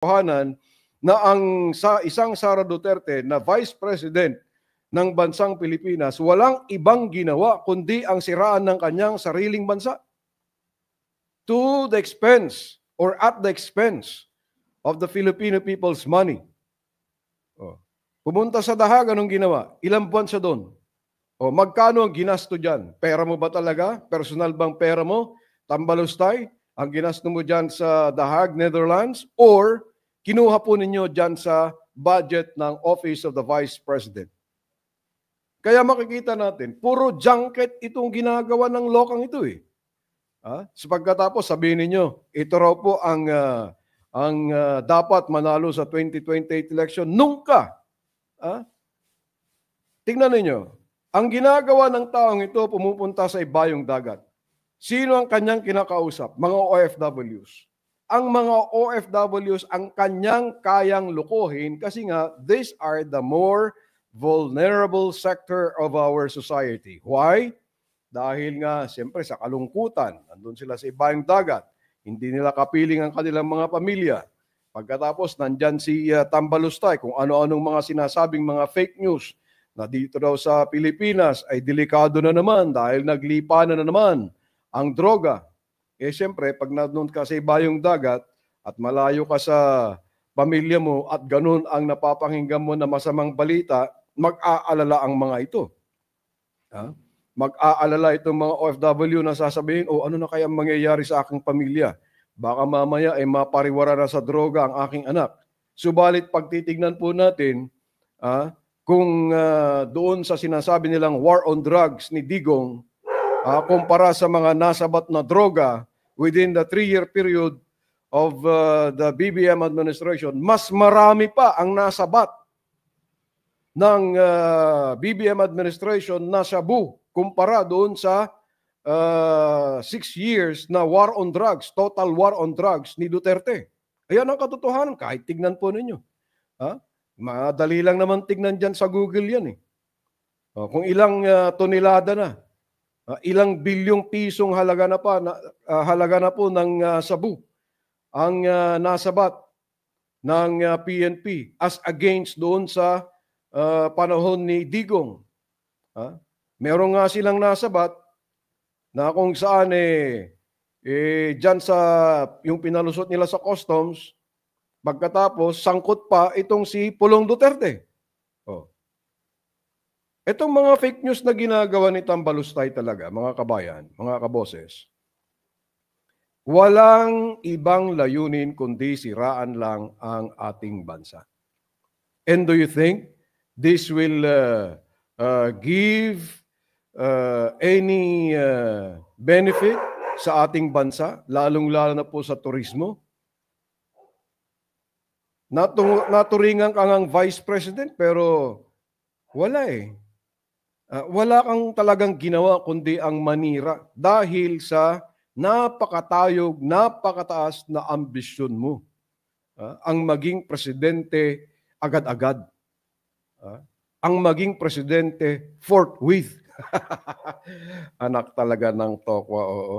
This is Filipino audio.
katotohanan na ang isang Sara Duterte na Vice President ng bansang Pilipinas, walang ibang ginawa kundi ang siraan ng kanyang sariling bansa. To the expense or at the expense of the Filipino people's money. Pumunta sa Dahag, anong ginawa? Ilang buwan siya doon? Magkano ang ginasto dyan? Pera mo ba talaga? Personal bang pera mo? Tambalustay? Ang ginasto mo dyan sa Dahag, Netherlands? Or kinuha po ninyo dyan sa budget ng Office of the Vice President? Kaya makikita natin, puro junket itong ginagawa ng lokang ito eh. Pagkatapos sabihin ninyo, ito raw po ang dapat manalo sa 2028 election. Nunca. Tingnan ninyo, ang ginagawa ng taong ito pumupunta sa ibayong dagat. Sino ang kanyang kinakausap? Mga OFWs. Ang mga OFWs ang kanyang kayang lukuhin kasi nga, these are the more vulnerable sector of our society. Why? Dahil nga, siyempre, sa kalungkutan, nandun sila sa ibayong dagat, hindi nila kapiling ang kanilang mga pamilya. Pagkatapos, nandyan si Tambalustay, kung ano-anong mga sinasabing mga fake news, na dito daw sa Pilipinas ay delikado na naman dahil naglipa na naman ang droga. Siyempre, pag nandun ka sa ibayong dagat at malayo ka sa pamilya mo at ganun ang napapakinggan mo na masamang balita, mag-aalala ang mga ito. Mag-aalala itong mga OFW na sasabihin, ano na kaya mangyayari sa aking pamilya? Baka mamaya ay mapariwara na sa droga ang aking anak. Subalit pagtitignan po natin, kung doon sa sinasabi nilang war on drugs ni Digong, kumpara sa mga nasabat na droga within the 3-year period of the BBM administration, mas marami pa ang nasabat ng BBM administration na shabu kumpara doon sa 6 years na war on drugs, total war on drugs ni Duterte. Ayan ang katotohanan, kahit tignan po ninyo. Madali lang naman tignan dyan sa Google yan eh. Kung ilang tonelada na, ilang bilyong pisong halaga na po ng sabu ang nasabat ng PNP as against doon sa panahon ni Digong. Meron nga silang nasabat na kung saan dyan sa yung pinalusot nila sa customs, pagkatapos sangkot pa itong si Pulong Duterte. Itong mga fake news na ginagawa ni Tambalustay talaga, mga kabayan, mga kaboses, walang ibang layunin kundi siraan lang ang ating bansa. And do you think this will give any benefit sa ating bansa, lalong-lalo na po sa turismo? Naturingan ka ngang Vice President pero wala eh. Wala kang talagang ginawa kundi ang manira dahil sa napakatayog, napakataas na ambisyon mo. Ang maging presidente agad-agad. Ang maging presidente forthwith. Anak talaga ng tokwa, oo.